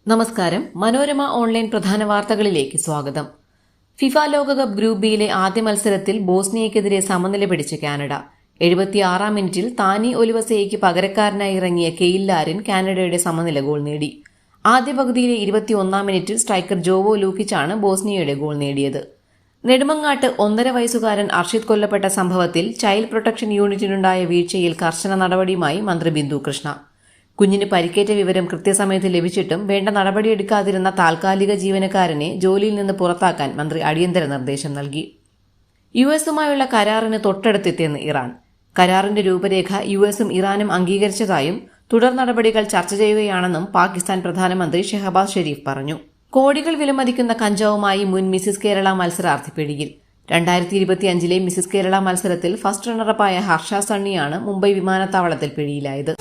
നമസ്കാരം. മനോരമ ഓൺലൈൻ പ്രധാന വാർത്തകളിലേക്ക് സ്വാഗതം. ഫിഫ ലോകകപ്പ് ഗ്രൂപ്പ് ബിയിലെ ആദ്യ മത്സരത്തിൽ ബോസ്നിയയ്ക്കെതിരെ സമനില പിടിച്ച് കാനഡ. 76-ാം മിനിറ്റിൽ താനി ഒലിവസേയ്ക്ക് പകരക്കാരനായി ഇറങ്ങിയ കെയിൽ ലാരിൻ കാനഡയുടെ സമനില ഗോൾ നേടി. ആദ്യ പകുതിയിലെ 21-ാം മിനിറ്റിൽ സ്ട്രൈക്കർ ജോവോ ലൂക്കിച്ചാണ് ബോസ്നിയയുടെ ഗോൾ നേടിയത്. നെടുമങ്ങാട്ട് 1.5 വയസ്സുകാരൻ അർഷിത് കൊല്ലപ്പെട്ട സംഭവത്തിൽ ചൈൽഡ് പ്രൊട്ടക്ഷൻ യൂണിറ്റിനുണ്ടായ വീഴ്ചയിൽ കർശന നടപടിയുമായി മന്ത്രി ബിന്ദു കൃഷ്ണ. കുഞ്ഞിന് പരിക്കേറ്റ വിവരം കൃത്യസമയത്ത് ലഭിച്ചിട്ടും വേണ്ട നടപടിയെടുക്കാതിരുന്ന താൽക്കാലിക ജീവനക്കാരനെ ജോലിയിൽ നിന്ന് പുറത്താക്കാൻ മന്ത്രി അടിയന്തര നിർദ്ദേശം നൽകി. യുഎസുമായുള്ള കരാറിന് തൊട്ടടുത്തെത്തിയെന്ന് ഇറാൻ. കരാറിന്റെ രൂപരേഖ യുഎസും ഇറാനും അംഗീകരിച്ചതായും തുടർ നടപടികൾ ചർച്ച ചെയ്യുകയാണെന്നും പാകിസ്ഥാൻ പ്രധാനമന്ത്രി ഷെഹബാസ് ഷെരീഫ് പറഞ്ഞു. കോടികൾ വിലമതിക്കുന്ന കഞ്ചാവുമായി മുൻ മിസിസ് കേരള മത്സരാർത്ഥി പിടിയിൽ. 2025-ലെ മിസിസ് കേരള മത്സരത്തിൽ ഫസ്റ്റ് റണ്ണറപ്പായ ഹർഷ സണ്ണിയാണ് മുംബൈ വിമാനത്താവളത്തിൽ പിടിയിലായത്.